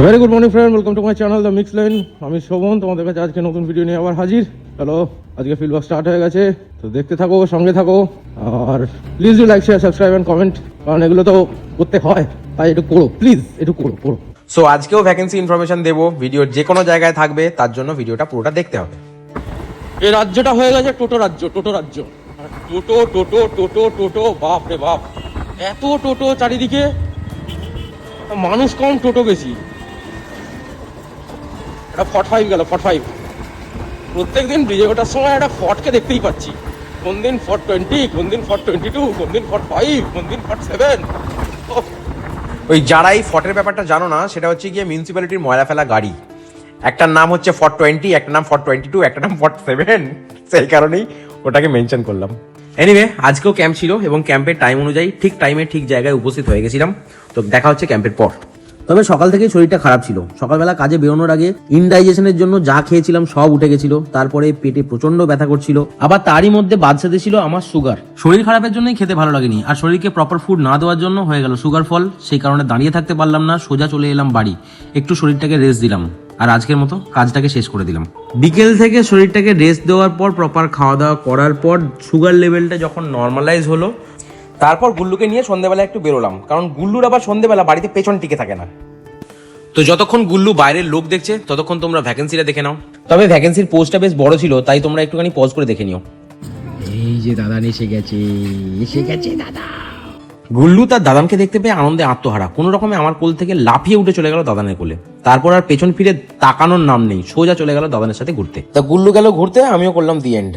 Very good morning friend, welcome to my channel the mix line. আমি শোভন, তোমাদের কাছে আজকে নতুন ভিডিও নিয়ে আবার হাজির। হ্যালো, আজকে ফিল্ড ওয়ার্ক স্টার্ট হয়ে গেছে, তো দেখতে থাকো, সঙ্গে থাকো। আর please do like, share, subscribe and comment, কারণ এগুলো তো করতে হয়, তাই একটু করো প্লিজ, একটু করো। সো আজকেও ভ্যাকেন্সি ইনফরমেশন দেবো, ভিডিওর যে কোনো জায়গায় থাকবে, তার জন্য ভিডিওটা পুরোটা দেখতে হবে। এই রাজ্যটা হয়ে গেছে টোটো রাজ্য। টোটো, বাপ রে বাপ, এত টোটো চারিদিকে, মানুষ কম, টোটো বেশি। একটা 45 গেল, 45। প্রত্যেক দিন ব্রিজে ওঠার সময় একটা ফটকে দেখতেই পাচ্ছি। কোন দিন 420, কোন দিন 422, কোন দিন 45, কোন দিন 47। ওই যারা এই ফটের ব্যাপারটা জানো না, সেটা হচ্ছে গিয়ে মিউনিসিপ্যালিটির ময়লা ফেলা গাড়ি। একটার নাম হচ্ছে 420, একটা নাম 422, একটা নাম 47। সেই কারণেই ওটাকে মেনশন করলাম। এনিওয়ে, আজকেও ক্যাম্প ছিল এবং ক্যাম্পের টাইম অনুযায়ী ঠিক টাইমে ঠিক জায়গায় উপস্থিত হয়ে গেছিলাম। তো দেখা হচ্ছে ক্যাম্পের পর। তবে সকাল থেকেই শরীরটা খারাপ ছিল। সকালবেলা কাজে বেরোনোর আগে ইনডাইজেশনের জন্য যা খেয়েছিলাম সব উঠে গেছিল। তারপরে পেটে প্রচন্ড ব্যথা করছিল, আবার তারই মধ্যে বাদসাতে ছিল আমার সুগার। শরীর খারাপের জন্যই খেতে ভালো লাগেনি, আর শরীরকে প্রপার ফুড না দেওয়ার জন্য হয়ে গেল সুগার ফল। সেই কারণে দাঁড়িয়ে থাকতে পারলাম না, সোজা চলে এলাম বাড়ি। একটু শরীরটাকে রেস্ট দিলাম, আর আজকের মতো কাজটাকে শেষ করে দিলাম। বিকেল থেকে শরীরটাকে রেস্ট দেওয়ার পর, প্রপার খাওয়া দাওয়া করার পর, সুগার লেভেলটা যখন নর্মালাইজ হলো, তারপর গুল্লুকে নিয়ে সন্ধ্যেবেলা একটু বেরোলাম, কারণ গুল্লুর আবার সন্ধ্যেবেলা বাড়িতে পেছন টিকে থাকে না। তো যতক্ষণ গুল্লু বাইরের লোক দেখছে, ততক্ষণ তোমরা ভ্যাকেন্সিটা দেখে নাও। তবে ভ্যাকেন্সির পোস্টটা বেশ বড় ছিল, তাই তোমরা একটুখানি পজ করে দেখে নিও। এই যে দাদা এসে গেছে দাদা। গুল্লু তার দাদানকে দেখতে পেয়ে আনন্দে আত্মহারা। কোনো রকমে আমার কোল থেকে লাফিয়ে উঠে চলে গেল দাদানের কোলে। তারপর আর পেছন ফিরে তাকানোর নাম নেই, সোজা চলে গেল দাদানের সাথে ঘুরতে। তা গুল্লু গেল ঘুরতে, আমিও করলাম দি এন্ড।